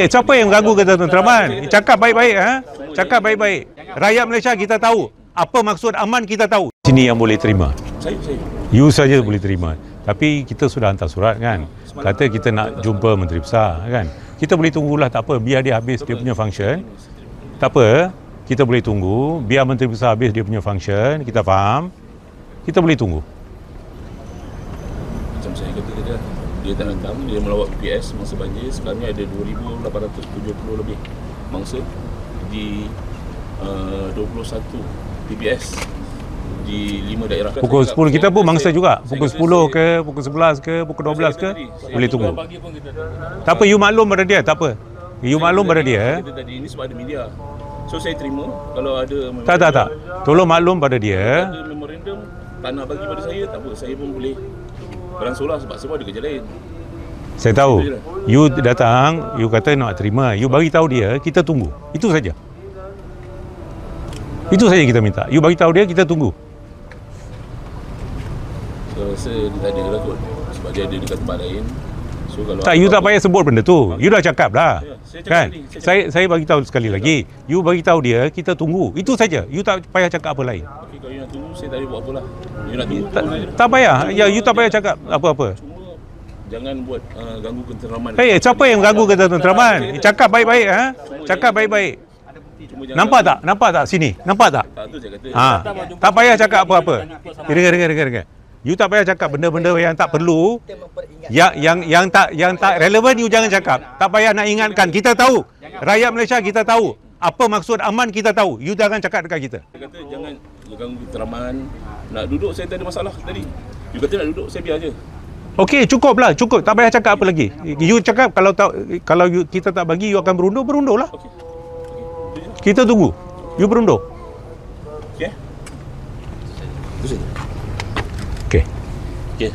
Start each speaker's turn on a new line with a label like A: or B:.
A: siapa yang mengganggu ketenteraman? Cakap baik-baik, Cakap baik-baik. Rakyat Malaysia kita tahu. Apa maksud aman kita tahu. Sini yang boleh terima.
B: Saya.
A: You saja boleh terima. Tapi kita sudah hantar surat kan. Kata kita nak jumpa Menteri Besar kan. Kita boleh tunggulah, tak apa. Biar dia habis dia punya function. Tak apa. Kita boleh tunggu. Biar Menteri Besar habis dia punya function. Kita faham. Kita boleh tunggu.
B: Macam saya kata tadi, dia tak datang, dia melawat PPS mangsa banjir. Sekarang ni ada 2,870 lebih mangsa di 21 PPS di 5 daerah.
A: Pukul 10 kita pun mangsa juga. Pukul 10 ke, pukul 11 ke, pukul 12 ke, boleh tunggu. Tak apa, you maklum pada dia, tak apa. You maklum pada dia.
B: Tadi ini sebab ada media. So saya terima kalau ada
A: Tak. Tolong maklum pada dia.
B: ada memorandum tak nak bagi pada saya, tak apa. Saya pun boleh beransur lah sebab semua ada kerja lain.
A: Saya tahu. You datang, you kata nak terima. You bagi tahu dia, kita tunggu. Itu saja. Itu saja kita minta. You bagi tahu dia, kita tunggu.
B: So rasa dia tak ada lah kot. Sebab dia ada dekat tempat lain. So kalau
A: Tak, you tak payah sebut benda tu. You dah cakap dah.
B: saya cakap
A: Kan?
B: tadi,
A: Saya bagi tahu sekali lagi. You bagi tahu dia, kita tunggu. Itu saja. You tak payah cakap apa lain.
B: Okay, kalau you nak tunggu, saya tak boleh buat apa lah. You nak tunggu,
A: Tak,
B: tunggu je.
A: tak payah. Ya, you tak payah cakap apa-apa.
B: Cuma jangan buat ganggu ketenteraman.
A: Siapa yang mengganggu ketenteraman? Cakap baik-baik, Cakap baik-baik.
B: Cuma jangan
A: Nampak tak sini? Nampak tak?
B: tak tu saya kata.
A: Tak payah cakap apa-apa. Dengar. You tak payah cakap benda-benda yang tak perlu. Yang tak relevan, you jangan cakap. Tak payah nak ingatkan. Kita tahu. Rakyat Malaysia kita tahu. Apa maksud aman kita tahu. You jangan cakap dekat kita.
B: Saya kata jangan ganggu ketenteraman. Nak duduk saya tak ada masalah tadi. You kata nak duduk, saya biar je.
A: Okey, cukup. Tak payah cakap apa lagi. You cakap kalau kita tak bagi, you akan berundur lah.
B: Okey.
A: Kita tunggu. You berundur.
B: Okey. Itu saja.
A: Okey.
B: Okey.